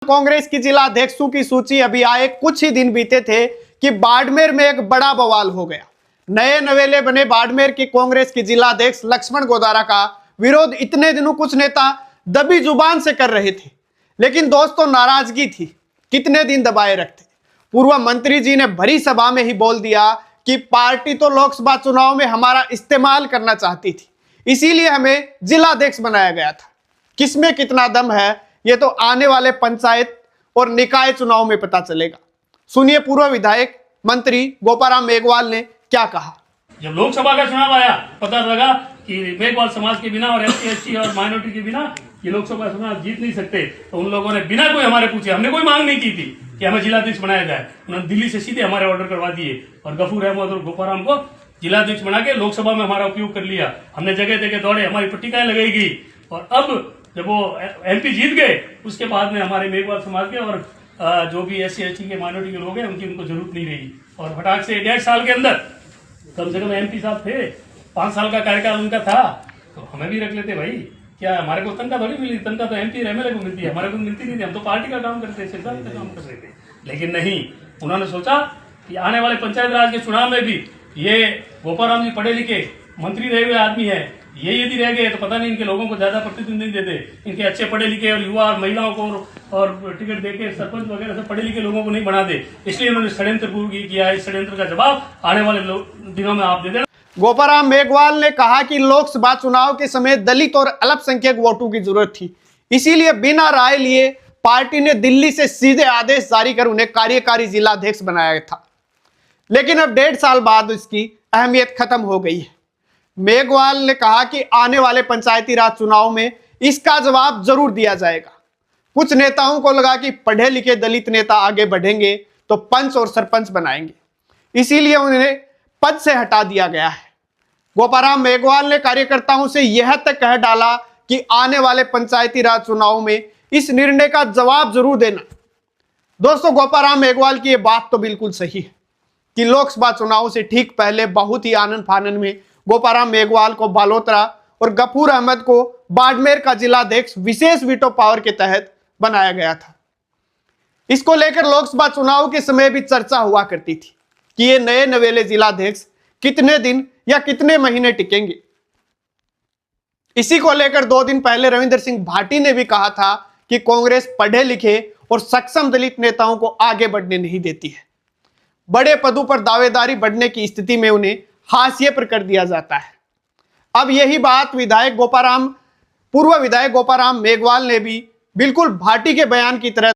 कांग्रेस की जिला अध्यक्षों की सूची अभी आए कुछ ही दिन बीते थे कि बाड़मेर में एक बड़ा बवाल हो गया। नए नवेले बने बाड़मेर की कांग्रेस की जिला अध्यक्ष लक्ष्मण गोदारा का विरोध इतने दिनों कुछ नेता दबी जुबान से कर रहे थे, लेकिन दोस्तों नाराजगी थी, कितने दिन दबाए रखते। पूर्व मंत्री जी ने भरी सभा में ही बोल दिया कि पार्टी तो लोकसभा चुनाव में हमारा इस्तेमाल करना चाहती थी, इसीलिए हमें जिलाध्यक्ष बनाया गया था। किसमें कितना दम है ये तो आने वाले पंचायत और निकाय चुनाव में पता चलेगा। सुनिए पूर्व विधायक मंत्री गोपाराम मेघवाल ने क्या कहा। जब लोकसभा का चुनाव आया पता लगा कि मेघवाल समाज के बिना और एससी एसटी और माइनॉरिटी के बिना ये लोकसभा चुनाव जीत नहीं सकते, तो उन लोगों ने बिना कोई हमारे पूछे, हमने कोई मांग नहीं की थी कि हमें जिलाध्यक्ष बनाया जाए, उन्होंने दिल्ली से सीधे हमारे ऑर्डर करवा दिए और गफूर अहमद और गोपाराम को जिलाध्यक्ष बना के लोकसभा में हमारा उपयोग कर लिया। हमने जगह जगह दौड़े, हमारी पट्टिकाएं लगाई गई और अब जब वो एमपी जीत गए उसके बाद में हमारे मेघवाल समाज के और जो भी एससी एसटी के माइनॉरिटी के लोग हैं उनकी उनको जरूरत नहीं रही। और फटाक से 1.5 साल के अंदर कम से कम एमपी साहब थे, 5 साल का कार्यकाल उनका था, तो हमें भी रख लेते भाई। क्या हमारे को तनख्वाह थोड़ी मिली, तनख्वाह तो एमपी एमएलए को मिलती है, हमारे को मिलती नहीं थी। हम तो पार्टी का काम करते थे, का काम कर रहे थे। लेकिन नहीं, उन्होंने सोचा कि आने वाले पंचायत राज के चुनाव में भी ये गोपाराम जी पढ़े लिखे मंत्री रहे हुए आदमी है, ये यदि रह गए तो पता नहीं इनके लोगों को ज्यादा प्रतिनिधि नहीं देते। इनके अच्छे पढ़े लिखे और युवा और महिलाओं को और टिकट देके सरपंच वगैरह सब पढ़े लिखे लोगों को नहीं बना दे, इसलिए उन्होंने षड्यंत्र किया। इस षड्यंत्र का जवाब आने वाले दिनों में आप दे देना। गोपाराम मेघवाल ने कहा कि लोकसभा चुनाव के समय दलित और अल्पसंख्यक वोटों की जरूरत थी, इसीलिए बिना राय लिए पार्टी ने दिल्ली से सीधे आदेश जारी कर उन्हें कार्यकारी जिलाध्यक्ष बनाया था। लेकिन अब 1.5 साल बाद इसकी अहमियत खत्म हो गई है। मेघवाल ने कहा कि आने वाले पंचायती राज चुनाव में इसका जवाब जरूर दिया जाएगा। कुछ नेताओं को लगा कि पढ़े लिखे दलित नेता आगे बढ़ेंगे तो पंच और सरपंच बनाएंगे, इसीलिए उन्हें पद से हटा दिया गया है। गोपाराम मेघवाल ने कार्यकर्ताओं से यह तक कह डाला कि आने वाले पंचायती राज चुनाव में इस निर्णय का जवाब जरूर देना। दोस्तों, गोपाराम मेघवाल की यह बात तो बिल्कुल सही है कि लोकसभा चुनाव से ठीक पहले बहुत ही आनन फानन में गोपाराम मेघवाल को बालोतरा और गफूर अहमद को बाड़मेर का जिलाध्यक्ष विशेष वीटो पावर के तहत बनाया गया था। इसको लेकर लोकसभा चुनाव के समय भी चर्चा हुआ करती थी कि ये नए नवेले जिलाध्यक्ष कितने दिन या कितने महीने टिकेंगे। इसी को लेकर 2 दिन पहले रविंद्र सिंह भाटी ने भी कहा था कि कांग्रेस पढ़े लिखे और सक्षम दलित नेताओं को आगे बढ़ने नहीं देती है। बड़े पदों पर दावेदारी बढ़ने की स्थिति में उन्हें हाशिए पर कर दिया जाता है। अब यही बात पूर्व विधायक गोपाराम मेघवाल ने भी बिल्कुल भाटी के बयान की तरह